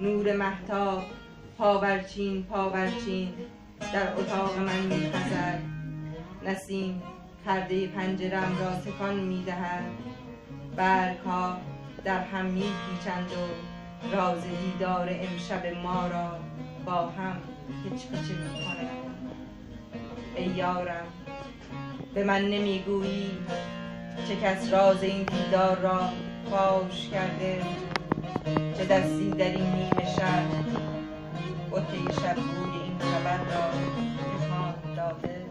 نور مهتاب پاورچین پاورچین در اتاق من می‌خزد. نسیم پرده پنجره‌ام را تکان می‌دهد. برگ‌ها در هم می‌پیچند و راز دیدار امشب ما را با هم هچ می‌کنند. ای یارم، به من نمیگویی چه کس راز این دیدار را فاش کرده؟ چه دستی در این نیمه شب بطه شب بوی این خبر را نشان داده؟